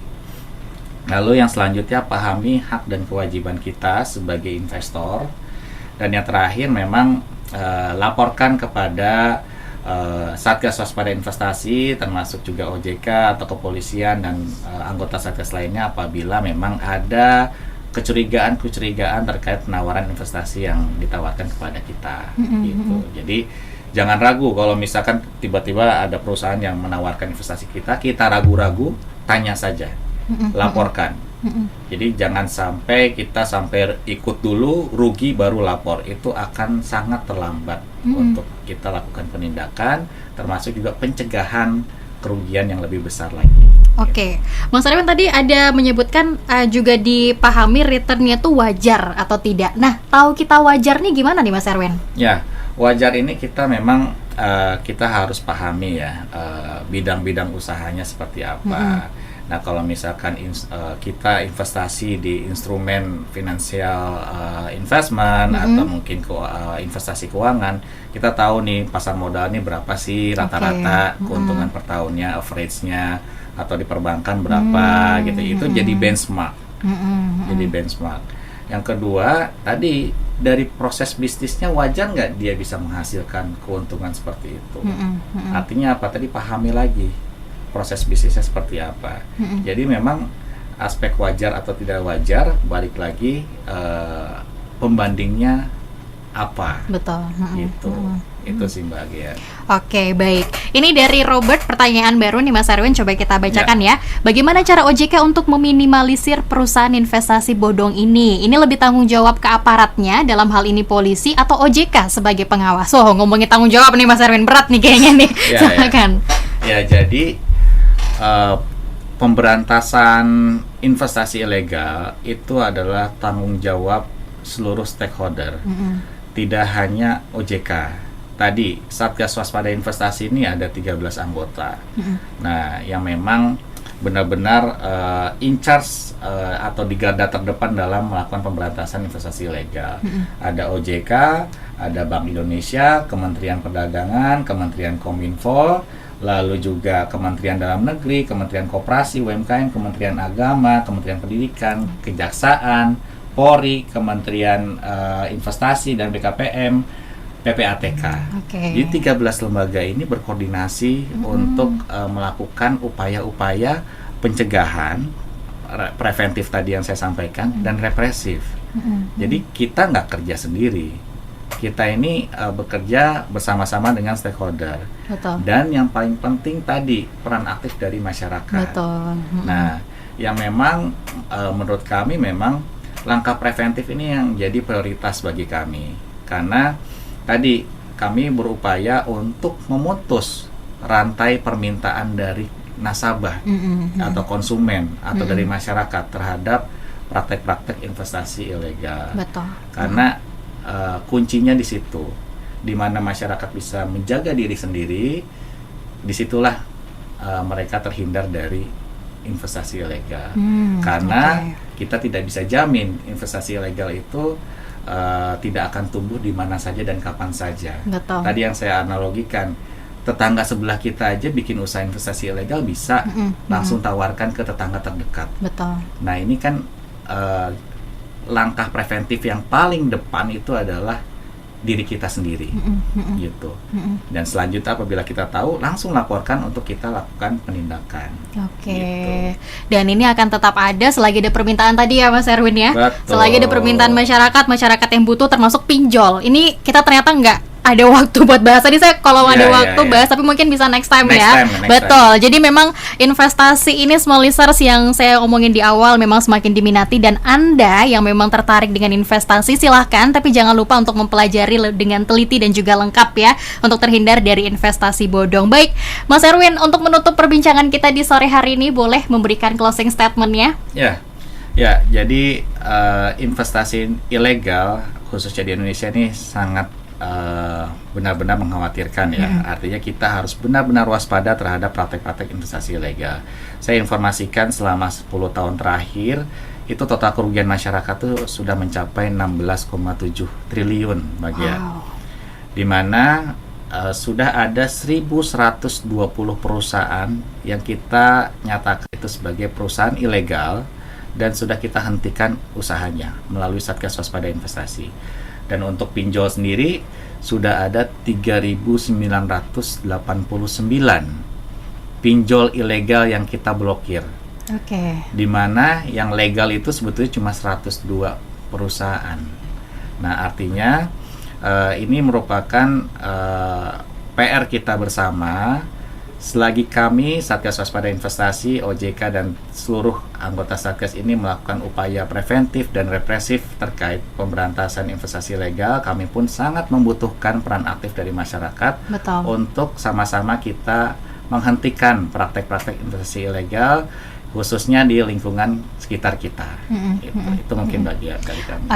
Lalu yang selanjutnya, pahami hak dan kewajiban kita sebagai investor. Dan yang terakhir memang laporkan kepada Satgas Waspada Investasi, termasuk juga OJK atau kepolisian dan anggota Satgas lainnya apabila memang ada kecurigaan terkait penawaran investasi yang ditawarkan kepada kita. Gitu. Jadi jangan ragu kalau misalkan tiba-tiba ada perusahaan yang menawarkan investasi kita ragu-ragu, tanya saja, laporkan. Jadi jangan sampai kita ikut dulu, rugi baru lapor. Itu akan sangat terlambat untuk kita lakukan penindakan, termasuk juga pencegahan kerugian yang lebih besar lagi. Oke, Mas Erwin tadi ada menyebutkan juga dipahami returnnya tuh wajar atau tidak. Nah, tahu kita wajar nih gimana nih Mas Erwin? Ya, wajar ini kita memang kita harus pahami ya bidang-bidang usahanya seperti apa. Nah, kalau misalkan kita investasi di instrumen financial investment atau mungkin investasi keuangan, kita tahu nih pasar modal ini berapa sih rata-rata keuntungan per tahunnya, average-nya, atau di perbankan berapa gitu. Itu jadi benchmark. Jadi benchmark. Yang kedua, tadi dari proses bisnisnya wajar nggak dia bisa menghasilkan keuntungan seperti itu. Artinya apa? Tadi pahami lagi proses bisnisnya seperti apa. Jadi memang aspek wajar atau tidak wajar, balik lagi pembandingnya apa. Betul. Gitu. Itu sih Mbak Gia. Oke, baik. Ini dari Robert, pertanyaan baru nih Mas Erwin, coba kita bacakan ya. Bagaimana cara OJK untuk meminimalisir perusahaan investasi bodong ini? Ini lebih tanggung jawab ke aparatnya, dalam hal ini polisi, atau OJK sebagai pengawas? Oh, ngomongin tanggung jawab nih Mas Erwin, berat nih kayaknya nih. Silakan. Ya, jadi pemberantasan investasi ilegal itu adalah tanggung jawab seluruh stakeholder, tidak hanya OJK. Tadi Satgas Waspada Investasi ini ada 13 anggota. Nah, yang memang benar-benar in charge atau di garda terdepan dalam melakukan pemberantasan investasi ilegal. Ada OJK, ada Bank Indonesia, Kementerian Perdagangan, Kementerian Kominfo, lalu juga Kementerian Dalam Negeri, Kementerian Koperasi, UMKM, Kementerian Agama, Kementerian Pendidikan, Kejaksaan, Polri, Kementerian Investasi dan BKPM, PPATK. Jadi 13 lembaga ini berkoordinasi untuk melakukan upaya-upaya pencegahan preventif tadi yang saya sampaikan dan represif. Jadi kita nggak kerja sendiri, kita ini bekerja bersama-sama dengan stakeholder. Betul. Dan yang paling penting tadi peran aktif dari masyarakat. Betul. Nah, yang memang menurut kami memang langkah preventif ini yang jadi prioritas bagi kami, karena tadi kami berupaya untuk memutus rantai permintaan dari nasabah atau konsumen atau dari masyarakat terhadap praktek-praktek investasi ilegal. Betul. Karena kuncinya di situ, di mana masyarakat bisa menjaga diri sendiri, disitulah mereka terhindar dari investasi ilegal. Karena kita tidak bisa jamin investasi ilegal itu tidak akan tumbuh di mana saja dan kapan saja. Betul. Tadi yang saya analogikan, tetangga sebelah kita aja bikin usaha investasi ilegal bisa langsung tawarkan ke tetangga terdekat. Betul. Nah ini kan langkah preventif yang paling depan itu adalah diri kita sendiri, gitu. Dan selanjutnya apabila kita tahu, langsung laporkan untuk kita lakukan penindakan. Gitu. Dan ini akan tetap ada selagi ada permintaan tadi ya Mas Erwin ya. Betul. Selagi ada permintaan masyarakat yang butuh, termasuk pinjol. Ini kita ternyata nggak ada waktu buat bahas. Tadi saya kalau ada waktu bahas, tapi mungkin bisa next time ya. Betul. Jadi memang investasi ini small listeners yang saya omongin di awal memang semakin diminati, dan Anda yang memang tertarik dengan investasi silahkan, tapi jangan lupa untuk mempelajari dengan teliti dan juga lengkap ya, untuk terhindar dari investasi bodong. Baik, Mas Erwin, untuk menutup perbincangan kita di sore hari ini, boleh memberikan closing statement-nya? Ya, jadi investasi ilegal khususnya di Indonesia ini sangat benar-benar mengkhawatirkan ya. Artinya kita harus benar-benar waspada terhadap praktek-praktek investasi ilegal. Saya informasikan selama 10 tahun terakhir itu total kerugian masyarakat itu sudah mencapai 16,7 triliun bagian. Di mana sudah ada 1.120 perusahaan yang kita nyatakan itu sebagai perusahaan ilegal dan sudah kita hentikan usahanya melalui Satgas Waspada Investasi. Dan untuk pinjol sendiri sudah ada 3.989 pinjol ilegal yang kita blokir. Di mana yang legal itu sebetulnya cuma 102 perusahaan. Nah, artinya ini merupakan PR kita bersama. Selagi kami Satgas Waspada Investasi, OJK dan seluruh anggota Satgas ini melakukan upaya preventif dan represif terkait pemberantasan investasi ilegal, kami pun sangat membutuhkan peran aktif dari masyarakat. Betul. Untuk sama-sama kita menghentikan praktek-praktek investasi ilegal, khususnya di lingkungan sekitar kita. Itu mungkin bagian dari kami.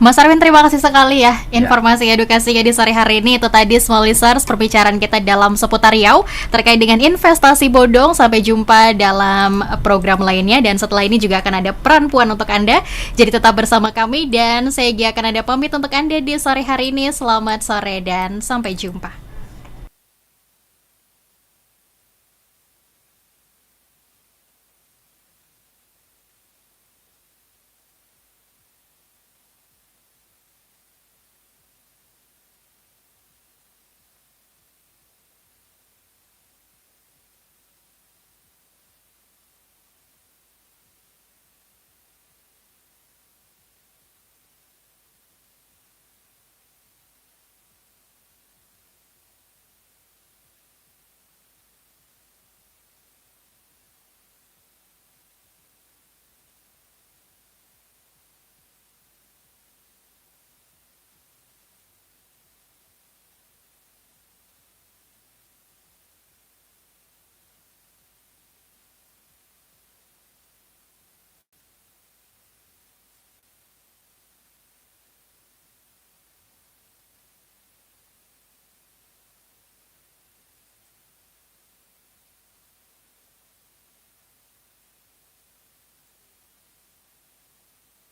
Mas Erwin, terima kasih sekali ya informasi edukasinya di sore hari ini. Itu tadi small listeners perbicaraan kita dalam seputar Riau terkait dengan investasi bodong. Sampai jumpa dalam program lainnya, dan setelah ini juga akan ada peran puan untuk Anda. Jadi tetap bersama kami, dan saya Gia akan ada pamit untuk Anda di sore hari ini. Selamat sore dan sampai jumpa.